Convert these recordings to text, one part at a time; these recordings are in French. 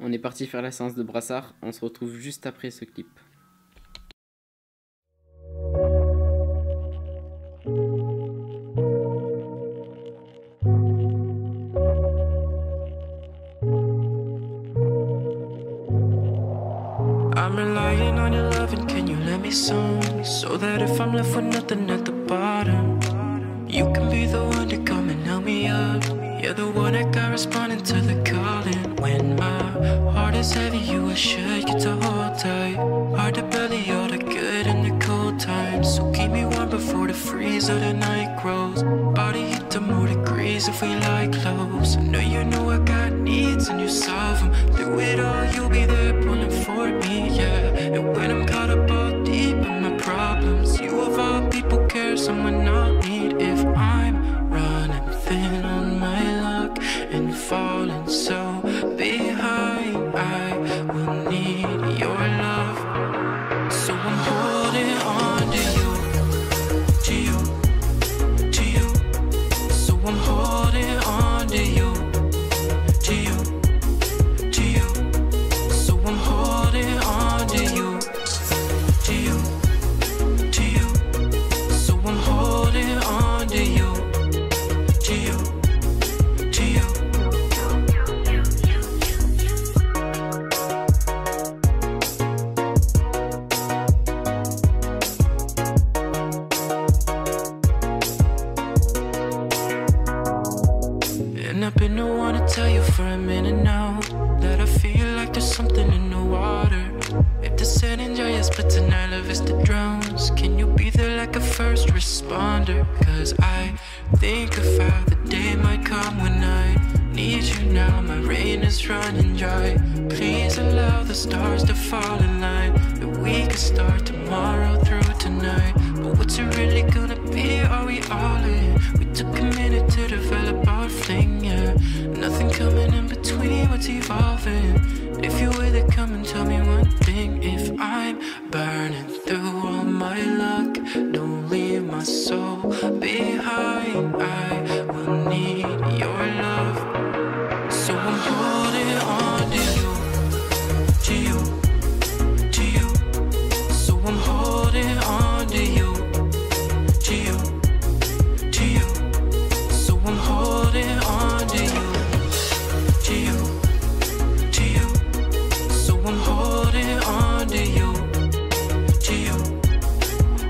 on est parti faire la séance de brassard. On se retrouve juste après ce clip. I'm relying on your love and can you let me some, so that if I'm left with nothing at the bottom, you can be the one to come and help me up. You're the one that got responding to the calling. When my heart is heavy, you should get to hold tight. Hard to belly all the good in the cold times, so keep me warm before the freeze of the night grows. Body heat to more degrees if we like close. I know you know I got needs and you solve them. Through it all, you'll be there pulling for me, yeah. And when I'm caught up all deep in my problems, you of all people care someone I need. If I'm running thin on my luck and falling so behind, I will need your love. So I'm holding on to you, to you, to you. So I'm holding on to you, to you, to you. So I'm holding on to you, to you, to you. So I'm holding on to you, to you, to you. And I've been the one to tell you for a minute now that I feel like there's something in the water. If the sand enjoy us, but tonight love is the drowns. Can you be there like a first responder? Cause I think of how the day might come when I need you now. My rain is running dry. Please allow the stars to fall in line, that we can start tomorrow through tonight. But what's it really gonna be? Are we all in? We took a minute to develop our thing, yeah. Nothing coming in between, what's evolving? If you're with it, come and tell me one thing. If I'm burning through all my luck, don't leave my soul behind. I will need your love. So I'm holding on to you, to you, to you. So I'm holding on to you, to you, to you. So I'm holding on to you, to you, to you. So I'm holding on to you, to you,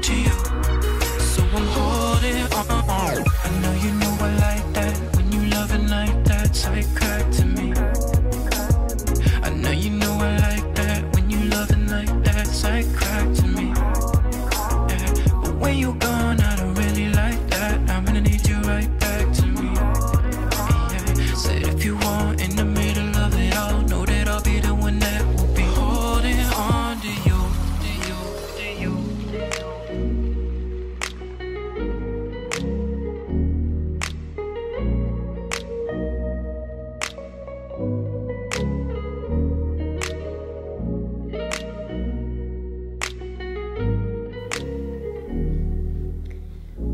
to you. So I'm holding on. I know you know I like that when you love it like that, so it cracked to me. I know you know I like that when you love it like that, so it cracked to me. Yeah, but when you're gone, I don't really like that. I'm gonna need you right back to me. Yeah, said if you want in the middle of it all, know that I'll be the one that will be holding on to you, to you, to you, to you.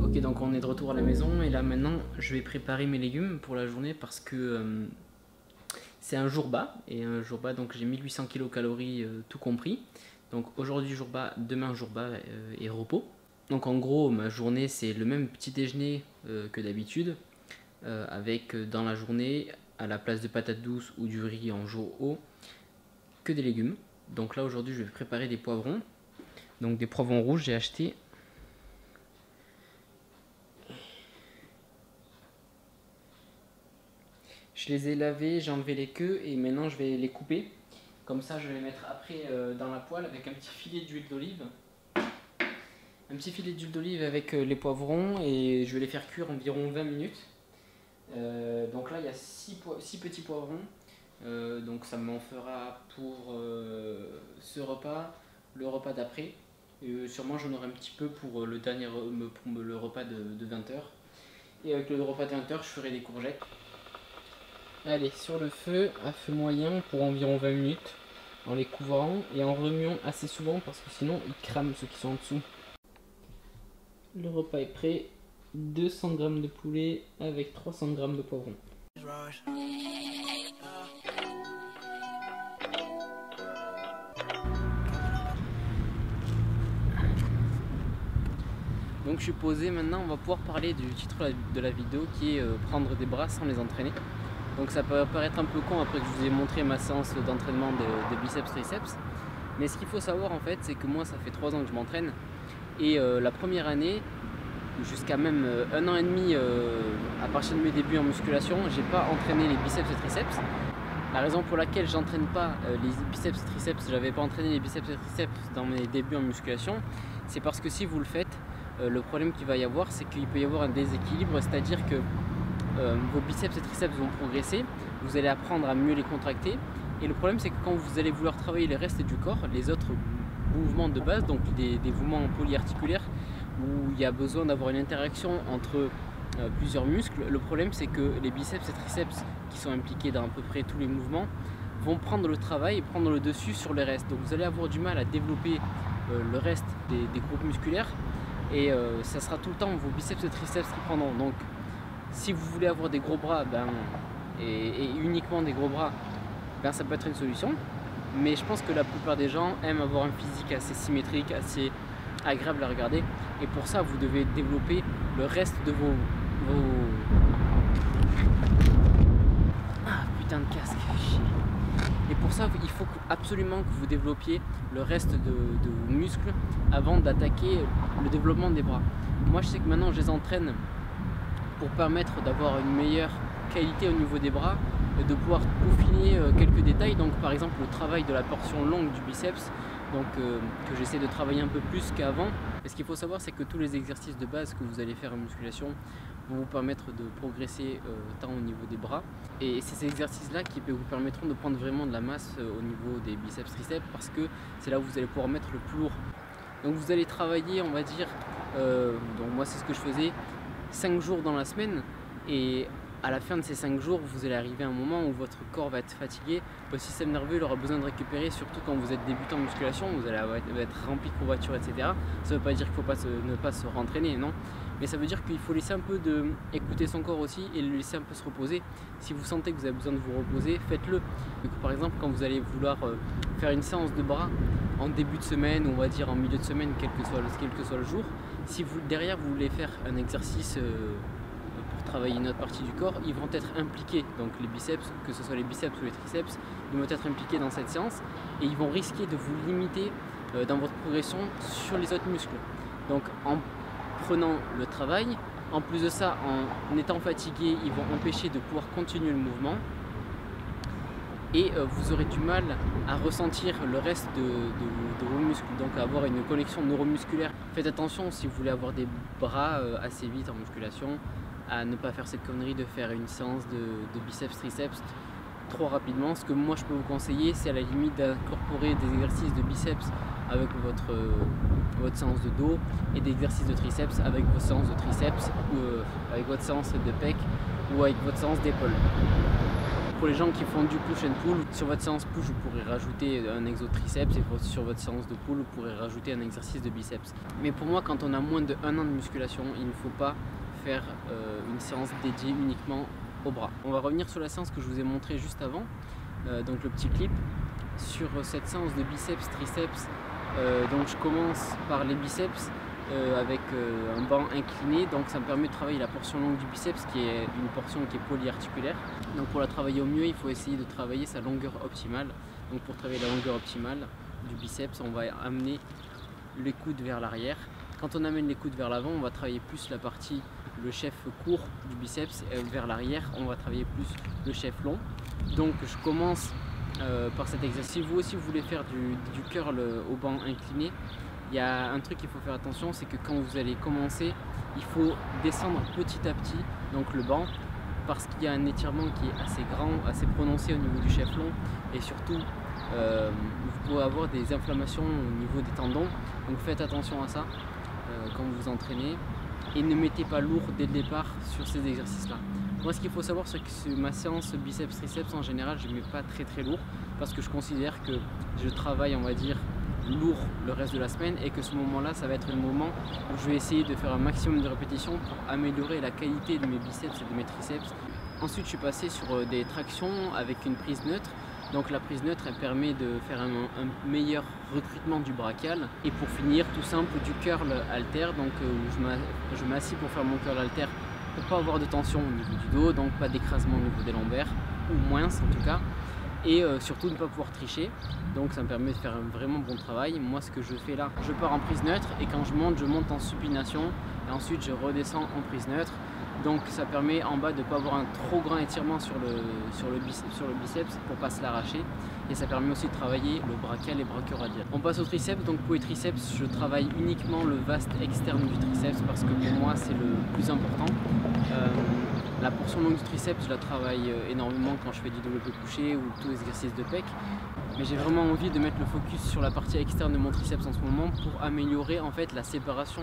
Ok, donc on est de retour à la maison et là maintenant je vais préparer mes légumes pour la journée parce que c'est un jour bas, et un jour bas donc j'ai 1800 kcal tout compris. Donc aujourd'hui jour bas, demain jour bas et repos. Donc en gros ma journée c'est le même petit déjeuner que d'habitude, avec dans la journée à la place de patates douces ou du riz en jour haut que des légumes. Donc là aujourd'hui je vais préparer des poivrons, donc des poivrons rouges j'ai acheté. Je les ai lavés, j'ai enlevé les queues et maintenant je vais les couper. Comme ça je vais les mettre après dans la poêle avec un petit filet d'huile d'olive. Un petit filet d'huile d'olive avec les poivrons et je vais les faire cuire environ 20 minutes. Donc là il y a 6 petits poivrons. Donc ça m'en fera pour ce repas, le repas d'après. Sûrement j'en aurai un petit peu pour le repas de 20 h. Et avec le repas de 20 h je ferai des courgettes. Allez, sur le feu, à feu moyen pour environ 20 minutes, en les couvrant et en remuant assez souvent parce que sinon ils crament ceux qui sont en dessous. Le repas est prêt, 200 g de poulet avec 300 g de poivrons. Donc je suis posé, maintenant on va pouvoir parler du titre de la vidéo qui est prendre des bras sans les entraîner. Donc ça peut paraître un peu con après que je vous ai montré ma séance d'entraînement de biceps triceps. Mais ce qu'il faut savoir en fait, c'est que moi ça fait 3 ans que je m'entraîne. Et la première année, jusqu'à même 1 an et demi à partir de mes débuts en musculation, j'ai pas entraîné les biceps et triceps. La raison pour laquelle j'entraîne pas les biceps et triceps, j'avais pas entraîné les biceps et triceps dans mes débuts en musculation, c'est parce que si vous le faites, le problème qu'il va y avoir, c'est qu'il peut y avoir un déséquilibre, c'est-à-dire que vos biceps et triceps vont progresser, vous allez apprendre à mieux les contracter, et le problème c'est que quand vous allez vouloir travailler le reste du corps, les autres mouvements de base, donc des mouvements polyarticulaires, où il y a besoin d'avoir une interaction entre plusieurs muscles, le problème c'est que les biceps et triceps qui sont impliqués dans à peu près tous les mouvements vont prendre le travail et prendre le dessus sur le reste. Donc vous allez avoir du mal à développer le reste des groupes musculaires et ça sera tout le temps vos biceps et triceps qui prendront. Donc si vous voulez avoir des gros bras et uniquement des gros bras, ça peut être une solution. Mais je pense que la plupart des gens aiment avoir un physique assez symétrique, assez agréable à regarder. Et pour ça, vous devez développer le reste de vos... Ah putain de casque, chier. Et pour ça, il faut absolument que vous développiez le reste de vos muscles avant d'attaquer le développement des bras. Moi, je sais que maintenant, je les entraîne pour permettre d'avoir une meilleure qualité au niveau des bras, de pouvoir peaufiner quelques détails. Donc par exemple le travail de la portion longue du biceps, donc que j'essaie de travailler un peu plus qu'avant. Et ce qu'il faut savoir, c'est que tous les exercices de base que vous allez faire en musculation vont vous permettre de progresser tant au niveau des bras, et c'est ces exercices là qui vous permettront de prendre vraiment de la masse au niveau des biceps triceps, parce que c'est là où vous allez pouvoir mettre le plus lourd. Donc vous allez travailler, on va dire, donc moi c'est ce que je faisais, 5 jours dans la semaine, et à la fin de ces 5 jours, vous allez arriver à un moment où votre corps va être fatigué, votre système nerveux il aura besoin de récupérer, surtout quand vous êtes débutant en musculation, vous allez être rempli de courbatures, etc. Ça ne veut pas dire qu'il ne faut ne pas se rentraîner, non, mais ça veut dire qu'il faut laisser un peu écouter son corps aussi et le laisser un peu se reposer. Si vous sentez que vous avez besoin de vous reposer, faites-le. Par exemple, quand vous allez vouloir faire une séance de bras en début de semaine, ou on va dire en milieu de semaine, quel que soit le jour, si derrière vous voulez faire un exercice travailler une autre partie du corps, ils vont être impliqués, donc les biceps, que ce soit les biceps ou les triceps, ils vont être impliqués dans cette séance et ils vont risquer de vous limiter dans votre progression sur les autres muscles. Donc en prenant le travail, en plus de ça, en étant fatigué, ils vont empêcher de pouvoir continuer le mouvement et vous aurez du mal à ressentir le reste de vos muscles, donc à avoir une connexion neuromusculaire. Faites attention si vous voulez avoir des bras assez vite en musculation, à ne pas faire cette connerie de faire une séance de biceps triceps trop rapidement. Ce que moi je peux vous conseiller, c'est à la limite d'incorporer des exercices de biceps avec votre séance de dos et des exercices de triceps avec vos séances de triceps, ou avec votre séance de pec ou avec votre séance d'épaule. Pour les gens qui font du push and pull, sur votre séance push vous pourrez rajouter un exo de triceps, et sur votre séance de pull vous pourrez rajouter un exercice de biceps. Mais pour moi, quand on a moins de 1 an de musculation, il ne faut pas faire une séance dédiée uniquement au bras. On va revenir sur la séance que je vous ai montré juste avant, donc le petit clip. Sur cette séance de biceps triceps, donc je commence par les biceps avec un banc incliné, donc ça me permet de travailler la portion longue du biceps, qui est une portion qui est polyarticulaire. Donc pour la travailler au mieux, il faut essayer de travailler sa longueur optimale. Donc pour travailler la longueur optimale du biceps, on va amener les coudes vers l'arrière. Quand on amène les coudes vers l'avant, on va travailler plus la partie, le chef court du biceps, et vers l'arrière, on va travailler plus le chef long. Donc je commence par cet exercice. Si vous aussi vous voulez faire du curl au banc incliné, il y a un truc qu'il faut faire attention, c'est que quand vous allez commencer, il faut descendre petit à petit donc le banc, parce qu'il y a un étirement qui est assez grand, assez prononcé au niveau du chef long, et surtout vous pouvez avoir des inflammations au niveau des tendons. Donc faites attention à ça quand vous vous entraînez, et ne mettez pas lourd dès le départ sur ces exercices là. Moi, ce qu'il faut savoir, c'est que ma séance biceps triceps en général, je ne mets pas très lourd, parce que je considère que je travaille, on va dire, lourd le reste de la semaine, et que ce moment là ça va être le moment où je vais essayer de faire un maximum de répétitions pour améliorer la qualité de mes biceps et de mes triceps. Ensuite je suis passé sur des tractions avec une prise neutre. Donc la prise neutre, elle permet de faire un meilleur recrutement du brachial. Et pour finir, tout simple, du curl halter, donc où je m'assis pour faire mon curl halter pour pas avoir de tension au niveau du dos, donc pas d'écrasement au niveau des lombaires, ou moins en tout cas. Et surtout ne pas pouvoir tricher, donc ça me permet de faire un vraiment bon travail. Moi ce que je fais là, je pars en prise neutre et quand je monte en supination et ensuite je redescends en prise neutre. Donc ça permet en bas de ne pas avoir un trop grand étirement sur le biceps pour ne pas se l'arracher. Et ça permet aussi de travailler le brachial et brachioradial. On passe au triceps, donc pour les triceps, je travaille uniquement le vaste externe du triceps parce que pour moi c'est le plus important. La portion longue du triceps, je la travaille énormément quand je fais du développé couché ou tous les exercices de pec. Mais j'ai vraiment envie de mettre le focus sur la partie externe de mon triceps en ce moment pour améliorer en fait la séparation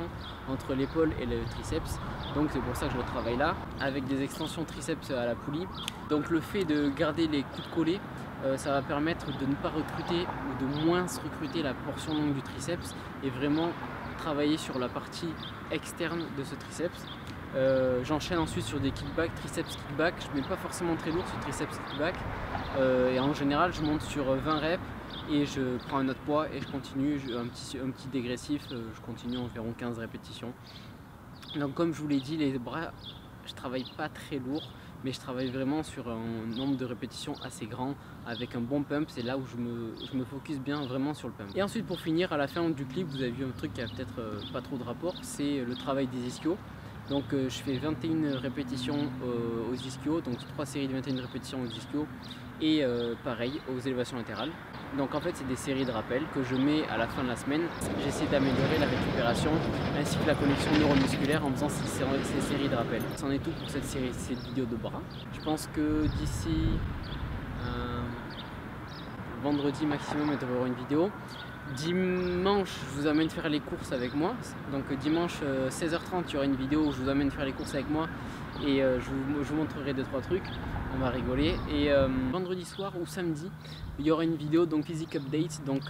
entre l'épaule et le triceps. Donc c'est pour ça que je le travaille là, avec des extensions triceps à la poulie. Donc le fait de garder les coudes collés, ça va permettre de ne pas recruter ou de moins recruter la portion longue du triceps et vraiment travailler sur la partie externe de ce triceps. J'enchaîne ensuite sur des kickbacks, triceps kickback. Je mets pas forcément très lourd sur triceps kickback et en général je monte sur 20 reps et je prends un autre poids et je continue, un petit dégressif, je continue environ 15 répétitions. Donc comme je vous l'ai dit, les bras, je travaille pas très lourd, mais je travaille vraiment sur un nombre de répétitions assez grand avec un bon pump. C'est là où je me focus bien vraiment sur le pump. Et ensuite pour finir, à la fin du clip, vous avez vu un truc qui a peut-être pas trop de rapport, c'est le travail des ischios. Donc je fais 21 répétitions aux ischios, donc 3 séries de 21 répétitions aux ischios et pareil aux élévations latérales. Donc en fait c'est des séries de rappels que je mets à la fin de la semaine. J'essaie d'améliorer la récupération ainsi que la connexion neuromusculaire en faisant ces séries de rappels. C'en est tout pour cette vidéo de bras. Je pense que d'ici vendredi maximum il devrait y avoir une vidéo. Dimanche, je vous amène faire les courses avec moi. Donc dimanche 16h30, il y aura une vidéo où je vous amène faire les courses avec moi et je vous montrerai 2-3 trucs. On va rigoler. Et vendredi soir ou samedi, il y aura une vidéo donc physique update. Donc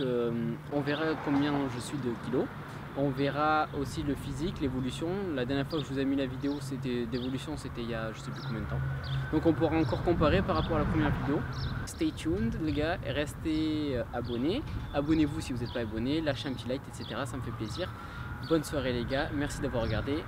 on verra combien je suis de kilos. On verra aussi le physique, l'évolution. La dernière fois que je vous ai mis la vidéo d'évolution, c'était il y a je sais plus combien de temps. Donc on pourra encore comparer par rapport à la première vidéo. Stay tuned les gars, restez abonnés. Abonnez-vous si vous n'êtes pas abonné, lâchez un petit like, etc. Ça me fait plaisir. Bonne soirée les gars, merci d'avoir regardé.